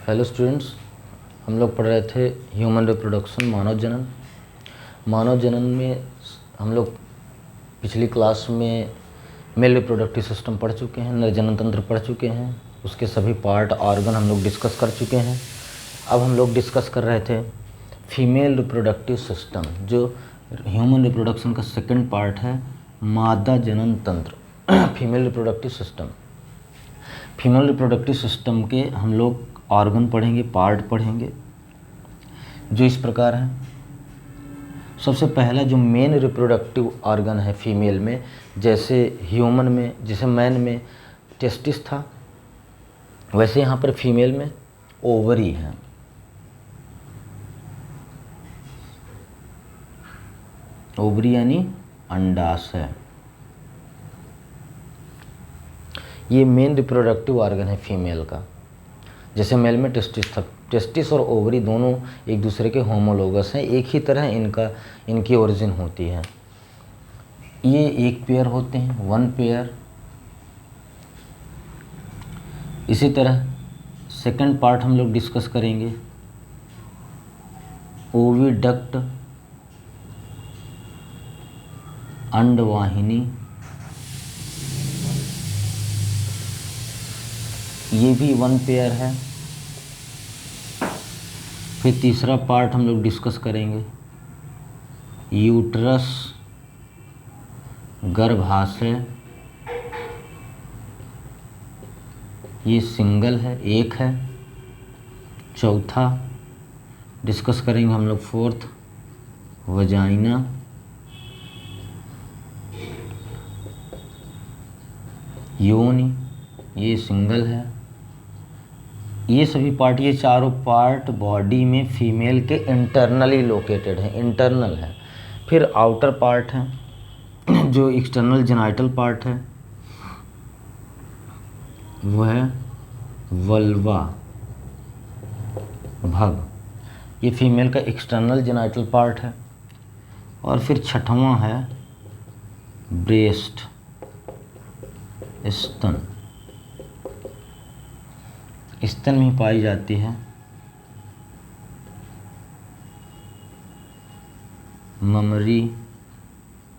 Hello students, हम लोग पढ़ रहे थे ह्यूमन रिप्रोडक्शन, मानव जनन में हम लोग पिछली क्लास में मेल रिप्रोडक्टिव सिस्टम पढ़ चुके हैं, नर जनन तंत्र पढ़ चुके हैं, उसके सभी पार्ट ऑर्गन हम लोग डिस्कस कर चुके हैं। अब हम लोग डिस्कस कर रहे थे फीमेल रिप्रोडक्टिव सिस्टम, जो ह्यूमन रिप्रोडक्शन का सेकंड पार्ट है, मादा जनन तंत्र। फीमेल रिप्रोडक्टिव सिस्टम के हम लोग ऑर्गन पढ़ेंगे, पार्ट पढ़ेंगे, जो इस प्रकार हैं। सबसे पहला जो मेन रिप्रोडक्टिव ऑर्गन है फीमेल में, जैसे ह्यूमन में, जैसे मैन में टेस्टिस था, वैसे यहाँ पर फीमेल में ओवरी है। ओवरी यानी अंडाशय। ये मेन रिप्रोडक्टिव ऑर्गन है फीमेल का। जैसे मेल में टेस्टिस था, टेस्टिस और ओवरी दोनों एक दूसरे के होमोलोगस हैं, एक ही तरह इनकी ओरिजिन होती है। ये एक पेयर होते हैं, वन पेयर। इसी तरह सेकंड पार्ट हम लोग डिस्कस करेंगे, ओविडक्ट, अंडवाहिनी, ये भी वन पेयर है। फिर तीसरा पार्ट हम लोग डिस्कस करेंगे, यूट्रस, गर्भाशय, ये सिंगल है, एक है। चौथा डिस्कस करेंगे हम लोग फोर्थ, वजाइना, योनि, ये सिंगल है। ये सभी पार्ट, ये चारों पार्ट बॉडी में फीमेल के इंटरनली लोकेटेड है, इंटरनल है। फिर आउटर पार्ट है जो एक्सटर्नल जेनाइटल पार्ट है, वो है वल्वा, भग। ये फीमेल का एक्सटर्नल जेनाइटल पार्ट है। और फिर छठवां है ब्रेस्ट, स्तन। स्तन में पाई जाती है ममरी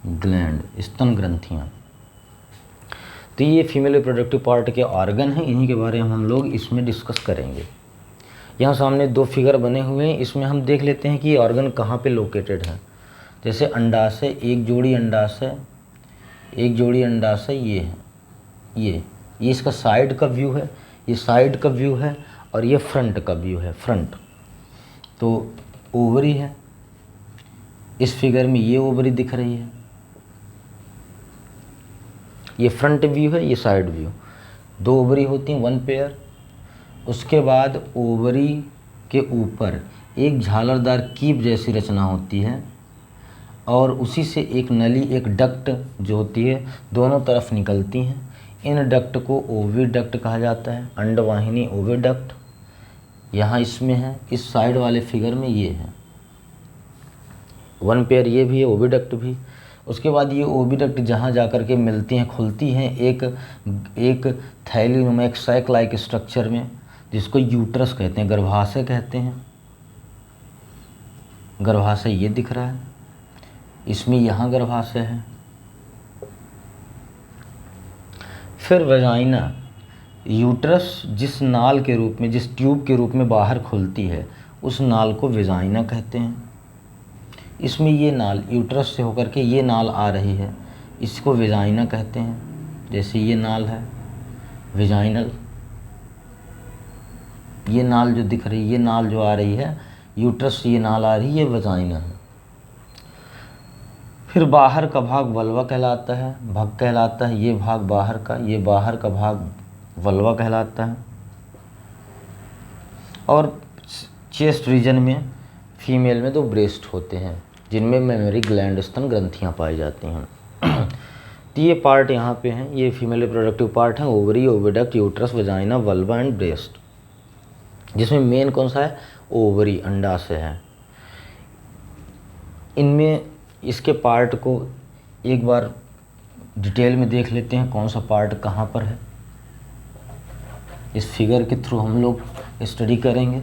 ग्लैंड, स्तन ग्रंथियाँ। तो ये फीमेल रिप्रोडक्टिव पार्ट के ऑर्गन हैं, इन्हीं के बारे में हम लोग इसमें डिस्कस करेंगे। यहाँ सामने दो फिगर बने हुए हैं, इसमें हम देख लेते हैं कि ये ऑर्गन कहाँ पे लोकेटेड है। जैसे अंडाशय, एक जोड़ी अंडाशय, ये है, ये इसका साइड का व्यू है, ये साइड का व्यू है, और ये फ्रंट का व्यू है, फ्रंट। तो ओवरी है, इस फिगर में ये ओवरी दिख रही है, ये फ्रंट व्यू है, ये साइड व्यू। दो ओवरी होती हैं, वन पेयर। उसके बाद ओवरी के ऊपर एक झालरदार कीप जैसी रचना होती है, और उसी से एक नली, एक डक्ट जो होती है, दोनों तरफ निकलती हैं। इन डक्ट को ओविडक्ट कहा जाता है, अंडवाहिनी ओविडक्ट। यहाँ इसमें है, इस साइड वाले फिगर में ये है, वन पेयर ये भी है, ओविडक्ट भी। उसके बाद ये ओविडक्ट जहाँ जाकर के मिलती हैं, खुलती हैं एक थैलीनुमा, एक सैक लाइक स्ट्रक्चर में, जिसको यूट्रस कहते हैं, गर्भाशय कहते हैं। गर्भाशय ये दिख रहा है, इसमें यहाँ गर्भाशय है। फिर वजाइना, यूट्रस जिस नाल के रूप में, जिस ट्यूब के रूप में बाहर खुलती है, उस नाल को वजाइना कहते हैं। इसमें ये नाल यूट्रस से होकर के ये नाल आ रही है, इसको वजाइना कहते हैं। जैसे ये नाल है वजाइनल, ये नाल जो दिख रही है, ये नाल जो आ रही है यूट्रस से, ये नाल आ रही है, ये वजाइना है। फिर बाहर का भाग वल्वा कहलाता है, भग कहलाता है। ये भाग बाहर का, ये बाहर का भाग वल्वा कहलाता है। और चेस्ट रीजन में फीमेल में दो ब्रेस्ट होते हैं, जिनमें मेमरी ग्लैंड, स्तन ग्रंथियाँ पाई जाती हैं। तो ये पार्ट यहाँ पे हैं, ये फीमेल रिप्रोडक्टिव पार्ट हैं, ovary, oviduct, uterus, vagina, vulva and breast. जिसमें मेन कौन सा है, ओवरी, अंडाशय है। इनमें इसके पार्ट को एक बार डिटेल में देख लेते हैं, कौन सा पार्ट कहाँ पर है। इस फिगर के थ्रू हम लोग स्टडी करेंगे।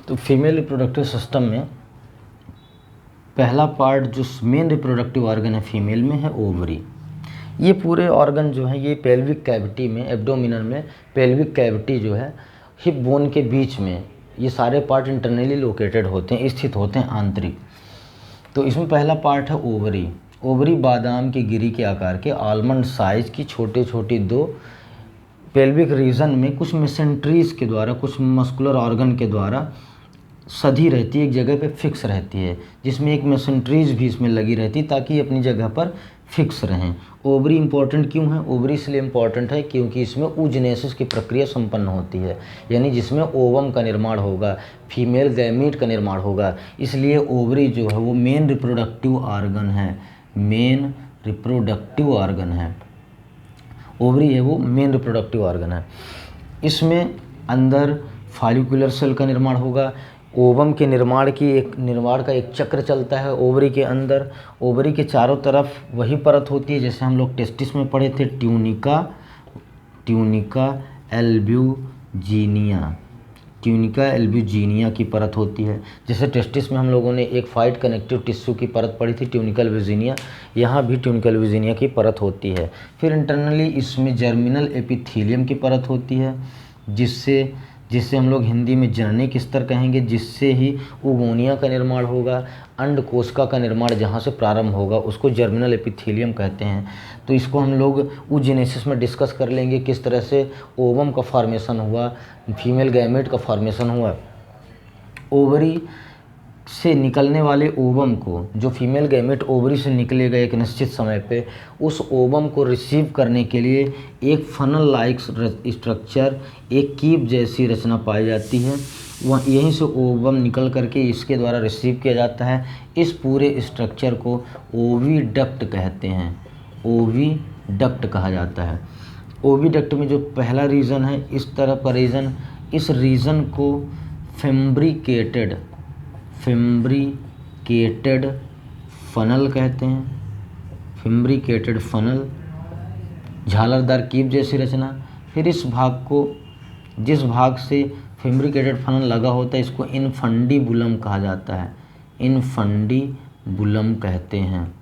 तो फीमेल रिप्रोडक्टिव सिस्टम में पहला पार्ट जो मेन रिप्रोडक्टिव ऑर्गन है फीमेल में है ओवरी। ये पूरे ऑर्गन जो है ये पेल्विक कैविटी में, एब्डोमिनल में पेल्विक कैविटी जो है हिप बोन के बीच में, ये सारे पार्ट इंटरनली लोकेटेड होते हैं, स्थित होते हैं आंतरिक। तो इसमें पहला पार्ट है ओवरी। ओवरी बादाम की गिरी के आकार के आलमंड साइज की छोटे छोटी दो पेल्विक रीजन में कुछ मेसेंट्रीज के द्वारा, कुछ मस्कुलर ऑर्गन के द्वारा सधी रहती है, एक जगह पे फिक्स रहती है, जिसमें एक मेसेंट्रीज भी इसमें लगी रहती है ताकि अपनी जगह पर फिक्स रहें। ओवरी इंपॉर्टेंट क्यों है? ओवरी इसलिए इम्पॉर्टेंट है क्योंकि इसमें oogenesis की प्रक्रिया संपन्न होती है, यानी जिसमें ओवम का निर्माण होगा, फीमेल गैमीट का निर्माण होगा। इसलिए ओवरी जो है वो मेन रिप्रोडक्टिव ऑर्गन है, मेन रिप्रोडक्टिव ऑर्गन है। ओवरी है वो मेन रिप्रोडक्टिव ऑर्गन है। इसमें अंदर फॉलिकुलर सेल का निर्माण होगा। ओवम के निर्माण का एक चक्र चलता है ओवरी के अंदर। ओवरी के चारों तरफ वही परत होती है जैसे हम लोग टेस्टिस में पढ़े थे, ट्यूनिका एल्ब्यूजीनिया की परत होती है। जैसे टेस्टिस में हम लोगों ने एक फाइट कनेक्टिव टिश्यू की परत पढ़ी थी, ट्यूनिका एल्ब्यूजीनिया, यहाँ भी ट्यूनिका एल्ब्यूजीनिया की परत होती है। फिर इंटरनली इसमें जर्मिनल एपिथीलियम की परत होती है, जिससे हम लोग हिंदी में जननिक स्तर कहेंगे, जिससे ही ओगोनिया का निर्माण होगा। अंडकोशिका का निर्माण जहाँ से प्रारंभ होगा उसको जर्मिनल एपिथेलियम कहते हैं। तो इसको हम लोग oogenesis में डिस्कस कर लेंगे, किस तरह से ओवम का फॉर्मेशन हुआ, फीमेल गैमेट का फॉर्मेशन हुआ। ओवरी से निकलने वाले ओवम को, जो फीमेल गैमेट ओवरी से निकलेगा एक निश्चित समय पे, उस ओवम को रिसीव करने के लिए एक फनल लाइक स्ट्रक्चर, एक कीप जैसी रचना पाई जाती है। वह यहीं से ओवम निकल करके इसके द्वारा रिसीव किया जाता है। इस पूरे स्ट्रक्चर को ओविडक्ट कहते हैं, ओविडक्ट कहा जाता है। ओविडक्ट में जो पहला रीजन है, इस तरफ का रीजन, इस रीजन को फैब्रिकेटेड फनल कहते हैं। फैब्रिकेटेड फनल, झालरदार कीप जैसी रचना। फिर इस भाग को, जिस भाग से फैब्रिकेटेड फनल लगा होता है, इसको इनफंडीबुलम कहा जाता है, इनफंडीबुलम कहते हैं।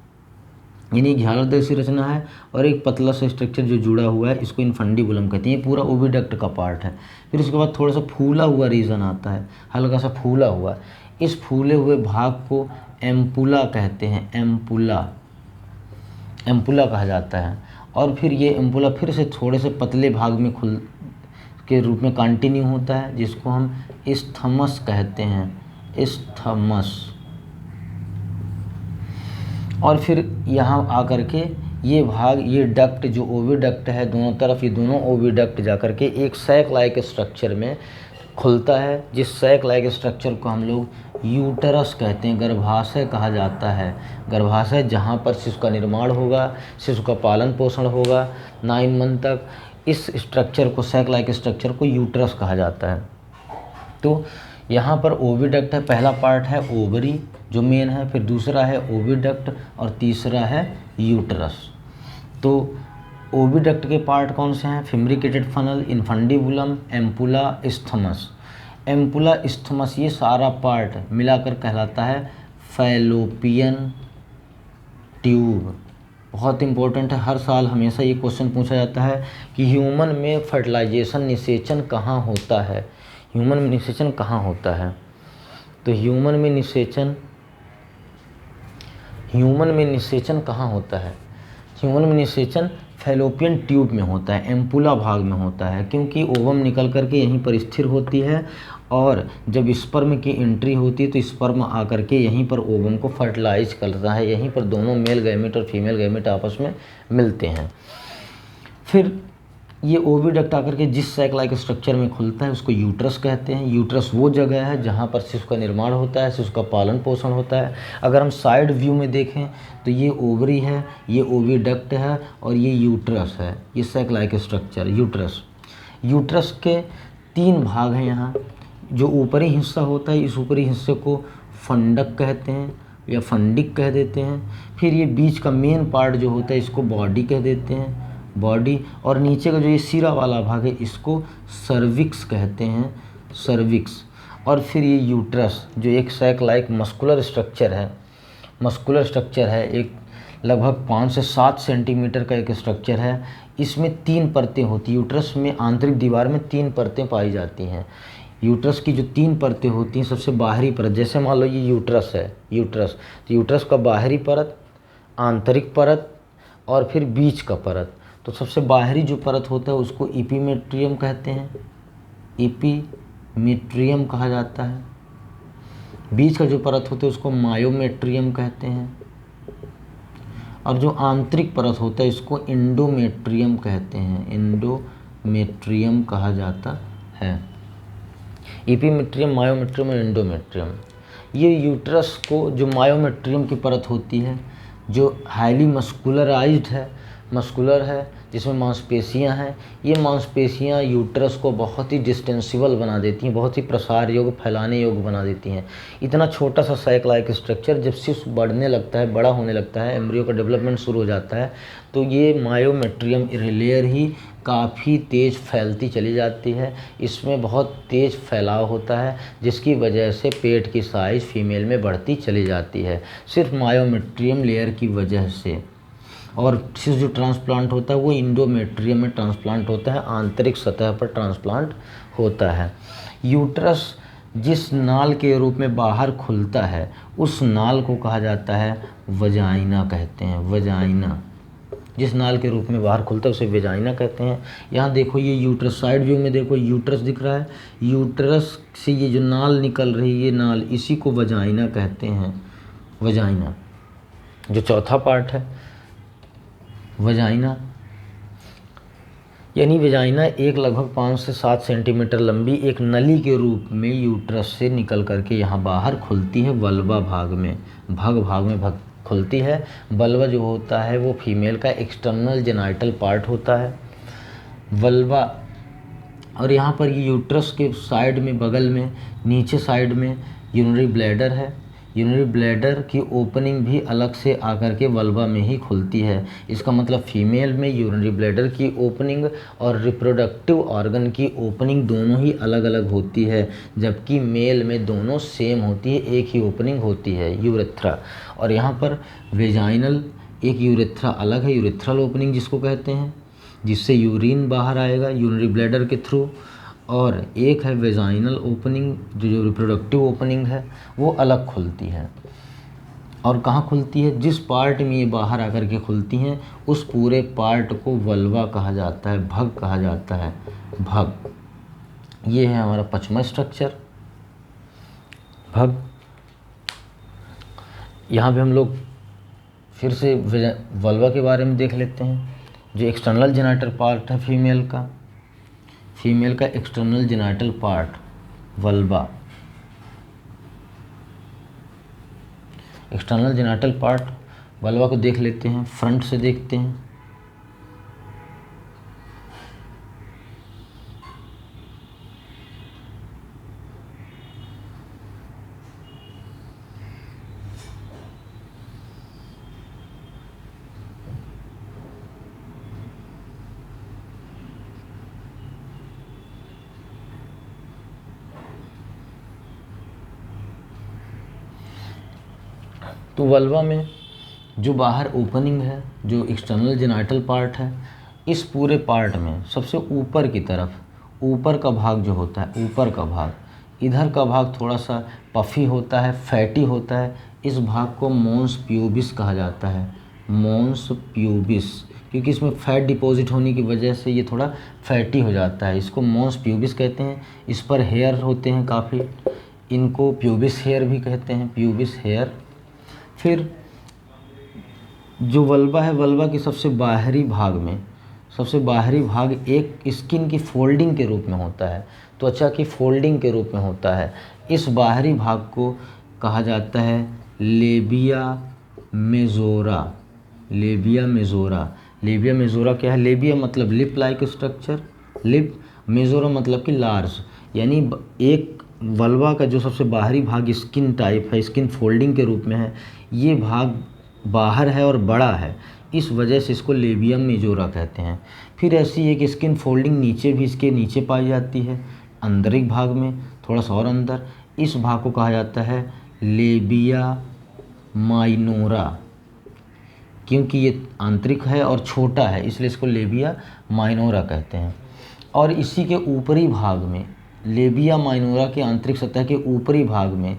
यानी झालरदार सी रचना है और एक पतला सा स्ट्रक्चर जो जुड़ा हुआ है, इसको इनफंडीबुलम कहते हैं। ये पूरा ओविडक्ट का पार्ट है। फिर उसके बाद थोड़ा सा फूला हुआ रीजन आता है, हल्का सा फूला हुआ। इस फूले हुए भाग को एम्पुला कहते हैं, एम्पुला कहा जाता है। और फिर ये एम्पुला फिर से थोड़े से पतले भाग में खुल के रूप में कंटिन्यू होता है, जिसको हम इस्थमस कहते हैं, इस्थमस। और फिर यहाँ आकर के ये भाग, ये डक्ट जो ओविडक्ट है दोनों तरफ, ये दोनों ओविडक्ट जाकर के एक सैक लाइक स्ट्रक्चर में खुलता है, जिस सैक लाइक स्ट्रक्चर को हम लोग यूटरस कहते हैं, गर्भाशय कहा जाता है। गर्भाशय जहाँ पर शिशु का निर्माण होगा, शिशु का पालन पोषण होगा 9 मंथ तक, इस स्ट्रक्चर को, सैक लाइक स्ट्रक्चर को यूटरस कहा जाता है। तो यहाँ पर ओविडक्ट है, पहला पार्ट है ओवरी जो मेन है, फिर दूसरा है ओविडक्ट और तीसरा है यूटरस। तो ओविडक्ट के पार्ट कौन से हैं? Fabricated funnel, infundibulum, ampulla, isthmus. Ampulla, isthmus, ये सारा पार्ट मिलाकर कहलाता है फैलोपियन ट्यूब। बहुत इंपॉर्टेंट है, हर साल हमेशा ये क्वेश्चन पूछा जाता है कि ह्यूमन में फर्टिलाइजेशन, निषेचन कहाँ होता है, ह्यूमन में निषेचन कहाँ होता है। तो ह्यूमन में निषेचन कहाँ होता है? ह्यूमन में निषेचन फैलोपियन ट्यूब में होता है, एम्पुला भाग में होता है, क्योंकि ओवम निकल करके यहीं पर स्थिर होती है और जब स्पर्म की एंट्री होती है तो स्पर्म आकर के यहीं पर ओवम को फर्टिलाइज करता है, यहीं पर दोनों मेल गैमेट और फीमेल गैमेट आपस में मिलते हैं। फिर ये ओविडक्ट आकर के जिस सैक लाइक स्ट्रक्चर में खुलता है उसको यूट्रस कहते हैं। यूट्रस वो जगह है जहाँ पर शिशु का निर्माण होता है, शिशु का पालन पोषण होता है। अगर हम साइड व्यू में देखें तो ये ओवरी है, ये ओविडक्ट है और ये यूट्रस है, ये sac like structure uterus. Uterus के 3 भाग हैं यहाँ। जो ऊपरी हिस्सा होता है, इस ऊपरी हिस्से को फंडक कहते हैं या फंडिक कह देते हैं। फिर ये बीच का मेन पार्ट जो होता है इसको बॉडी कह देते हैं, बॉडी, और नीचे का जो ये सिरा वाला भाग है इसको सर्विक्स कहते हैं, सर्विक्स। और फिर ये यूट्रस जो एक सैक लाइक मस्कुलर स्ट्रक्चर है, एक लगभग 5 से 7 सेंटीमीटर का एक स्ट्रक्चर है। इसमें 3 परतें होती हैं। यूट्रस में आंतरिक दीवार में 3 परतें पाई जाती हैं। यूट्रस की जो 3 परतें होती हैं, सबसे बाहरी परत, जैसे मान लो ये यूट्रस है, तो यूट्रस का बाहरी परत, आंतरिक परत और फिर बीच का परत। तो सबसे बाहरी जो परत होता है उसको इपीमेट्रियम कहते हैं, इपीमेट्रियम कहा जाता है। बीच का जो परत होता है उसको मायोमेट्रियम कहते हैं, और जो आंतरिक परत होता है इसको एंडोमेट्रियम कहते हैं, एंडोमेट्रियम कहा जाता है। इपीमेट्रियम, मायोमेट्रियम और एंडोमेट्रियम। ये यूट्रस को जो मायोमेट्रियम की परत होती है, जो हाईली मस्कुलर है, जिसमें मांसपेशियां हैं, ये मांसपेशियां यूट्रस को बहुत ही डिस्टेंसिबल बना देती हैं, बहुत ही प्रसार योग्य, फैलाने योग्य बना देती हैं। इतना छोटा सा सैक लाइक स्ट्रक्चर जब शिशु बढ़ने लगता है, बड़ा होने लगता है, एम्ब्रियो का डेवलपमेंट शुरू हो जाता है, तो ये मायोमेट्रियम लेयर ही काफ़ी तेज़ फैलती चली जाती है। इसमें बहुत तेज़ फैलाव होता है, जिसकी वजह से पेट की साइज़ फीमेल में बढ़ती चली जाती है, सिर्फ मायोमेट्रियम लेयर की वजह से। और शिशु जो ट्रांसप्लांट होता है वो एंडोमेट्रियम में ट्रांसप्लांट होता है, आंतरिक सतह पर ट्रांसप्लांट होता है। यूट्रस जिस नाल के रूप में बाहर खुलता है उस नाल को कहा जाता है वजाइना कहते हैं, वजाइना। जिस नाल के रूप में बाहर खुलता है उसे वेजाइना कहते हैं। यहाँ देखो ये यूट्रस, साइड व्यू में देखो यूट्रस दिख रहा है, यूट्रस से ये जो नाल निकल रही है, ये नाल, इसी को वजाइना कहते हैं, वजाइना। जो चौथा पार्ट है वजाइना, यानी वजाइना एक लगभग 5 से 7 सेंटीमीटर लंबी एक नली के रूप में यूट्रस से निकल करके यहाँ बाहर खुलती है, वल्वा भाग में, भाग में खुलती है। वल्वा जो होता है वो फीमेल का एक्सटर्नल जेनाइटल पार्ट होता है, वल्वा। और यहाँ पर ये यूट्रस के साइड में, बगल में, नीचे साइड में यूरिनरी ब्लैडर है। यूरिनरी ब्लैडर की ओपनिंग भी अलग से आकर के वल्वा में ही खुलती है। इसका मतलब फीमेल में यूरिनरी ब्लैडर की ओपनिंग और रिप्रोडक्टिव ऑर्गन की ओपनिंग दोनों ही अलग अलग होती है, जबकि मेल में दोनों सेम होती है, एक ही ओपनिंग होती है, यूरेथ्रा। और यहाँ पर वेजाइनल एक यूरेथ्रा अलग है, यूरेथ्रल ओपनिंग जिसको कहते हैं, जिससे यूरिन बाहर आएगा यूरिनरी ब्लैडर के थ्रू, और एक है वेजाइनल ओपनिंग जो रिप्रोडक्टिव ओपनिंग है वो अलग खुलती है। और कहाँ खुलती है? जिस पार्ट में ये बाहर आकर के खुलती हैं उस पूरे पार्ट को वल्वा कहा जाता है, भग कहा जाता है, भग। ये है हमारा 5वां स्ट्रक्चर, भग। यहाँ पे हम लोग फिर से वल्वा के बारे में देख लेते हैं। जो एक्सटर्नल जेनाइटल पार्ट है फीमेल का external genital part vulva, external genital part vulva को देख लेते हैं, फ्रंट से देखते हैं। तो वल्वा में जो बाहर ओपनिंग है, जो एक्सटर्नल जेनाइटल पार्ट है, इस पूरे पार्ट में सबसे ऊपर की तरफ, ऊपर का भाग जो होता है, ऊपर का भाग, इधर का भाग थोड़ा सा पफी होता है, फैटी होता है। इस भाग को मोन्स प्यूबिस कहा जाता है, मोन्स प्यूबिस, क्योंकि इसमें फैट डिपॉजिट होने की वजह से ये थोड़ा फैटी हो जाता है, इसको मोन्स प्यूबिस कहते हैं। इस पर हेयर होते हैं काफ़ी, इनको प्यूबिस हेयर भी कहते हैं, प्यूबिस हेयर। फिर जो वल्वा है, वल्वा के सबसे बाहरी भाग में, सबसे बाहरी भाग एक स्किन की फोल्डिंग के रूप में होता है, त्वचा की फोल्डिंग के रूप में होता है। इस बाहरी भाग को कहा जाता है labia majora, labia majora. Labia majora क्या है? लेबिया मतलब lip like structure, lip, majora मतलब कि लार्ज, यानी एक वल्वा का जो सबसे बाहरी भाग स्किन टाइप है, स्किन फोल्डिंग के रूप में है, ये भाग बाहर है और बड़ा है। इस वजह से इसको लेबियम मेजोरा कहते हैं। फिर ऐसी एक स्किन फोल्डिंग नीचे भी इसके नीचे पाई जाती है, आंतरिक भाग में थोड़ा सा और अंदर। इस भाग को कहा जाता है लेबिया माइनोरा, क्योंकि ये आंतरिक है और छोटा है इसलिए इसको लेबिया माइनोरा कहते हैं। और इसी के ऊपरी भाग में, लेबिया माइनोरा की आंतरिक सतह के ऊपरी भाग में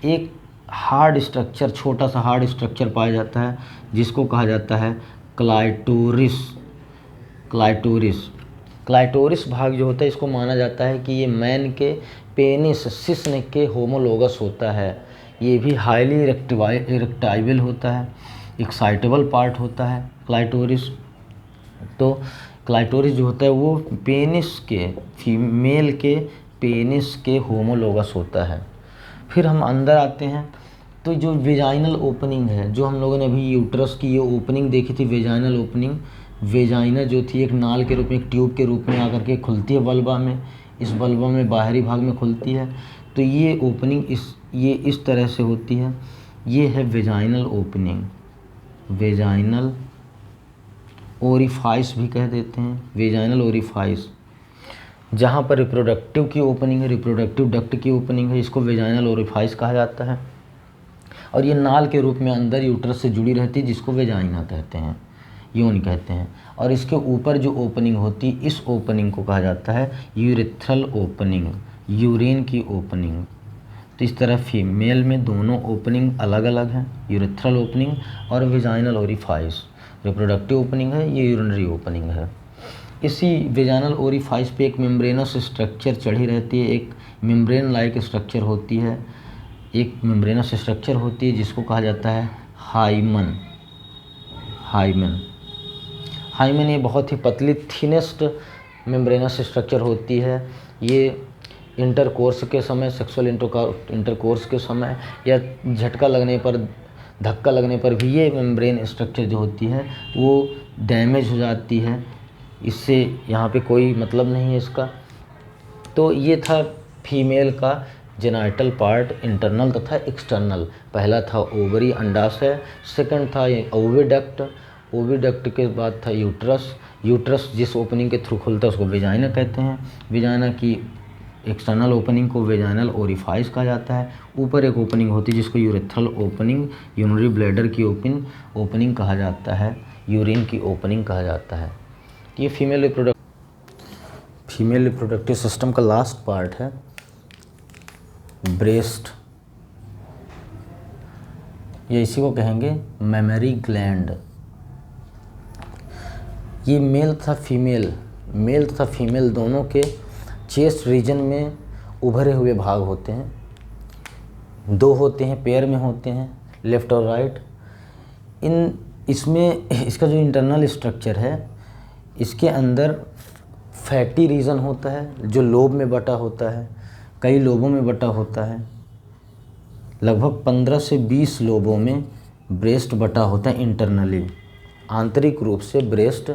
एक हार्ड स्ट्रक्चर, छोटा सा हार्ड स्ट्रक्चर पाया जाता है जिसको कहा जाता है क्लाइटोरिस। क्लाइटोरिस भाग जो होता है इसको माना जाता है कि ये मैन के पेनिस शिश्न के होमोलोगस होता है। ये भी हाईली इरेक्टाइबल होता है, एक्साइटेबल पार्ट होता है क्लाइटोरिस। तो क्लाइटोरिस जो होता है वो पेनिस के, फीमेल के पेनिस के होमोलोगस होता है। फिर हम अंदर आते हैं तो जो वेजाइनल ओपनिंग है, जो हम लोगों ने अभी यूट्रस की ये ओपनिंग देखी थी, वेजाइनल ओपनिंग, वेजाइना जो थी एक नाल के रूप में, एक ट्यूब के रूप में आकर के खुलती है वल्वा में, इस वल्वा में बाहरी भाग में खुलती है। तो ये ओपनिंग ये इस तरह से होती है। ये है वेजाइनल ओपनिंग, वेजाइनल ओरिफाइस भी कह देते हैं, वेजाइनल ओरिफाइस। जहाँ पर रिप्रोडक्टिव की ओपनिंग है, रिप्रोडक्टिव डक्ट की ओपनिंग है, इसको वेजाइनल ओरिफाइस कहा जाता है। और ये नाल के रूप में अंदर यूट्रस से जुड़ी रहती है जिसको वेजाइना कहते हैं, योनि कहते हैं। और इसके ऊपर जो ओपनिंग होती है, इस ओपनिंग को कहा जाता है यूरेथ्रल ओपनिंग, यूरिन की ओपनिंग। तो इस तरह फीमेल में दोनों ओपनिंग अलग अलग हैं, यूरेथ्रल ओपनिंग और वेजाइनल ओरिफाइस। रिप्रोडक्टिव ओपनिंग है, ये यूरिनरी ओपनिंग है। इसी वेजाइनल ओरिफाइस पे एक मेम्ब्रेनस स्ट्रक्चर चढ़ी रहती है, एक मेम्ब्रेन लाइक स्ट्रक्चर होती है, एक मेम्ब्रेनस स्ट्रक्चर होती है जिसको कहा जाता है हाइमन। हाइमन ये बहुत ही पतली थिनेस्ट मेम्ब्रेनस स्ट्रक्चर होती है। ये इंटरकोर्स के समय, सेक्सुअल इंटरकोर्स के समय या झटका लगने पर, धक्का लगने पर भी ये मेम्ब्रेन स्ट्रक्चर जो होती है वो डैमेज हो जाती है। इससे यहाँ पे कोई मतलब नहीं है इसका। तो ये था फीमेल का जेनाइटल पार्ट, इंटरनल तथा एक्सटर्नल। पहला था ओवरी, अंडाशय। सेकंड था ओविडक्ट, ओविडक्ट के बाद था यूट्रस। यूट्रस जिस ओपनिंग के थ्रू खुलता है उसको वेजाइना कहते हैं। वेजाइना की एक्सटर्नल ओपनिंग को वेजाइनल ओरिफाइस कहा जाता है। ऊपर एक ओपनिंग होती है जिसको यूरेथ्रल ओपनिंग, यूरिनरी ब्लैडर की ओपनिंग कहा जाता है, यूरिन की ओपनिंग कहा जाता है। ये फीमेल रिप्रोडक्टिव सिस्टम का लास्ट पार्ट है ब्रेस्ट। ये इसी को कहेंगे मेमरी ग्लैंड। ये मेल तथा फीमेल दोनों के चेस्ट रीजन में उभरे हुए भाग होते हैं। दो होते हैं, पेयर में होते हैं, लेफ़्ट और राइट। इसमें इसका जो इंटरनल स्ट्रक्चर है, इसके अंदर फैटी रीजन होता है जो लोब में बटा होता है, कई लोबों में बटा होता है। लगभग 15 से 20 लोबों में ब्रेस्ट बटा होता है इंटरनली। आंतरिक रूप से ब्रेस्ट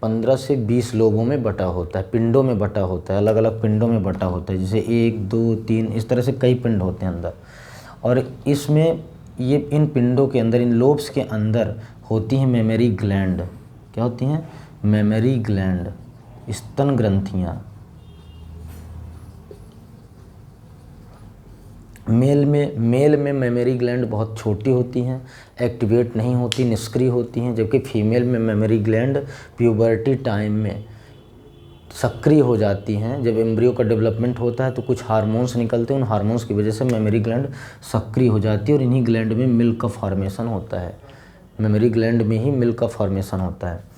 15 से 20 लोबों में बटा होता है, पिंडों में बटा होता है, अलग अलग पिंडों में बटा होता है, जैसे 1, 2, 3 इस तरह से कई पिंड होते हैं अंदर। और इसमें ये इन पिंडों के अंदर, इन लोब्स के अंदर होती हैं मेमरी ग्लैंड। क्या होती हैं? मेमरी ग्लैंड, स्तन ग्रंथियाँ। मेल में मेमरी ग्लैंड बहुत छोटी होती हैं, एक्टिवेट नहीं होती, निष्क्रिय होती हैं, जबकि फीमेल में मेमरी ग्लैंड प्यूबर्टी टाइम में सक्रिय हो जाती हैं। जब एम्ब्रियो का डेवलपमेंट होता है तो कुछ हार्मोन्स निकलते हैं, उन हार्मोन्स की वजह से मेमरी ग्लैंड सक्रिय हो जाती है और इन्हीं ग्लैंड में मिल्क का फॉर्मेशन होता है। मेमरी ग्लैंड में ही मिल्क का फॉर्मेशन होता है।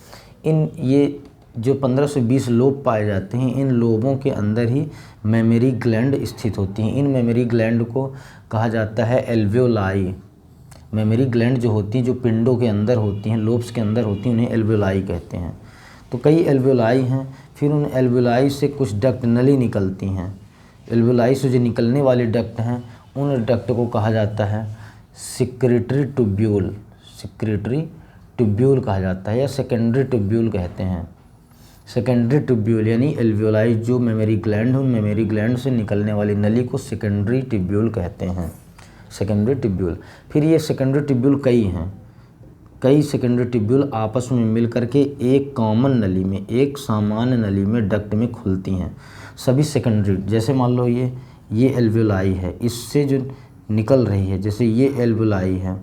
ये जो 15 से 20 लोब पाए जाते हैं, इन लोबों के अंदर ही मेमरी ग्लैंड स्थित होती हैं। इन मेमरी ग्लैंड को कहा जाता है एल्वियोलाई। मेमरी ग्लैंड जो होती हैं, जो पिंडों के अंदर होती हैं, लोब्स के अंदर होती हैं, उन्हें एल्वियोलाई कहते हैं। तो कई एल्वियोलाई हैं। फिर उन एल्वियोलाई से कुछ डक्ट नली निकलती हैं। एल्वियोलाई से जो निकलने वाले डक्ट हैं, उन डक्ट को कहा जाता है सिक्रेटरी ट्यूब्यूल। सिक्रेटरी ट्यूब्यूल कहा जाता है या सेकेंडरी ट्यूब्यूल कहते हैं। सेकेंडरी ट्यूब्यूल यानी एल्वियोलाई जो मेमरी ग्लैंड है, उन मेमरी ग्लैंड से निकलने वाली नली को सेकेंडरी ट्यूब्यूल कहते हैं। Secondary tubule. फिर ये सेकेंडरी ट्यूब्यूल कई हैं, कई सेकेंडरी ट्यूब्यूल आपस में मिल करके एक कॉमन नली में, एक सामान्य नली में डक्ट में खुलती हैं। सभी सेकेंडरी, जैसे मान लो ये एल्वियोलाई है, इससे जो निकल रही है, जैसे ये एल्वियोलाई है,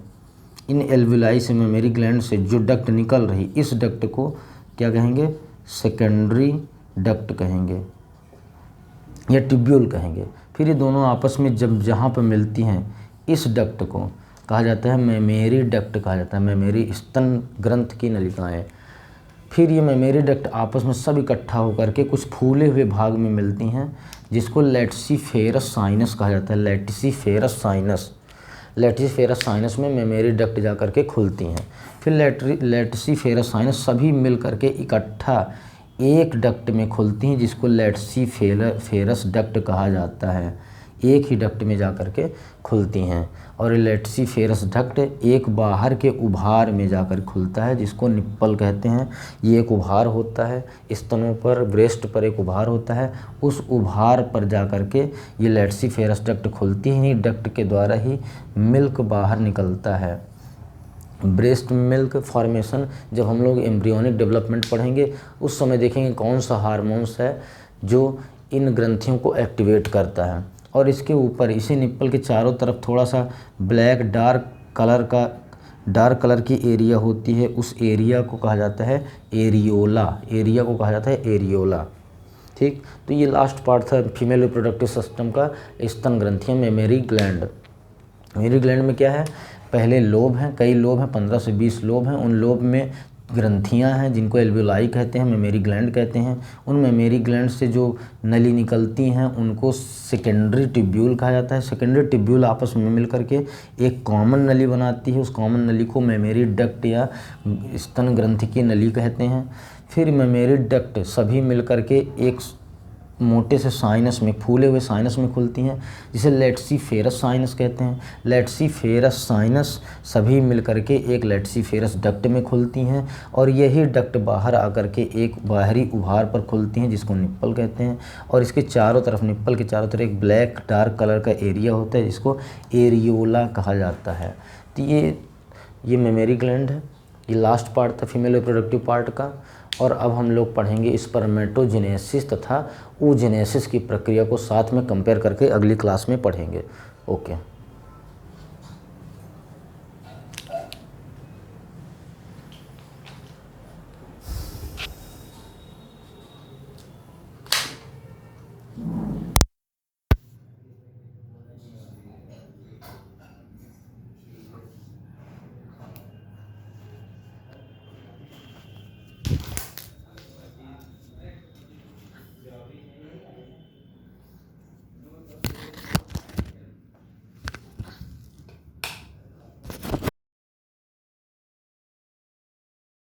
इन एल्वियोलाई से मेमोरी ग्लैंड से जो डक्ट निकल रही, इस डक्ट को क्या कहेंगे? सेकेंडरी डक्ट कहेंगे या ट्यूब्यूल कहेंगे। फिर ये दोनों आपस में जब जहाँ पर मिलती हैं, इस डक्ट को कहा जाता है मेमोरी डक्ट कहा जाता है, मेमोरी स्तन ग्रंथ की नलिकाएं। फिर ये मेमोरी डक्ट आपस में सब इकट्ठा होकर के कुछ फूले हुए भाग में मिलती हैं, जिसको लैटिसिफेरस साइनस कहा जाता है। लैटिसिफेरस साइनस, लैटिसिफेरस साइनस में मेमोरी डक्ट जा करके खुलती हैं। फिर लैटिसिफेरस साइनस सभी मिल करके इकट्ठा एक डक्ट में खुलती हैं, जिसको लैटिसिफेरस डक्ट कहा जाता है। एक ही डक्ट में जा कर के खुलती हैं। और लैटिसिफेरस डक्ट एक बाहर के उभार में जाकर खुलता है, जिसको निप्पल कहते हैं। ये एक उभार होता है, स्तनों पर, ब्रेस्ट पर एक उभार होता है, उस उभार पर जा कर के ये लैटिसिफेरस डक्ट खुलती है। इन्हीं डक्ट के द्वारा ही मिल्क बाहर निकलता है। ब्रेस्ट मिल्क फॉर्मेशन जब हम लोग एम्ब्रियोनिक डेवलपमेंट पढ़ेंगे, उस समय देखेंगे कौन सा हार्मोन्स है जो इन ग्रंथियों को एक्टिवेट करता है। और इसके ऊपर, इसी निप्पल के चारों तरफ थोड़ा सा ब्लैक डार्क कलर की एरिया होती है, उस एरिया को कहा जाता है एरियोला। एरिया को कहा जाता है एरियोला। ठीक, तो ये लास्ट पार्ट था फीमेल रिप्रोडक्टिव सिस्टम का, स्तन ग्रंथियाँ, मेमोरी ग्लैंड। मेमोरी ग्लैंड में क्या है? पहले लोब हैं, कई लोब हैं, 15 से 20 लोब हैं। उन लोब में ग्रंथियां हैं जिनको एल्वियोलाई कहते हैं, मेमोरी ग्लैंड कहते हैं। उन मेमोरी ग्लैंड से जो नली निकलती हैं उनको सेकेंडरी ट्यूब्यूल कहा जाता है। सेकेंडरी ट्यूब्यूल आपस में मिल करके एक कॉमन नली बनाती है। उस कॉमन नली को मेमोरी डक्ट या स्तन ग्रंथि की नली कहते हैं। फिर मेमोरी डक्ट सभी मिल करके एक मोटे से साइनस में, फूले हुए साइनस में खुलती हैं, जिसे लैटिसिफेरस साइनस कहते हैं। लैटिसिफेरस साइनस सभी मिलकर के एक लैटिसिफेरस डक्ट में खुलती हैं, और यही डक्ट बाहर आकर के एक बाहरी उभार पर खुलती हैं, जिसको निप्पल कहते हैं। और इसके चारों तरफ, निप्पल के चारों तरफ एक ब्लैक डार्क कलर का एरिया होता है, जिसको एरियोला कहा जाता है। तो ये मेमोरी ग्लैंड है। ये लास्ट पार्ट था फीमेल रिप्रोडक्टिव पार्ट का। और अब हम लोग पढ़ेंगे स्पर्मेटोजेनेसिस तथा oogenesis की प्रक्रिया को साथ में कंपेयर करके अगली क्लास में पढ़ेंगे। ओके।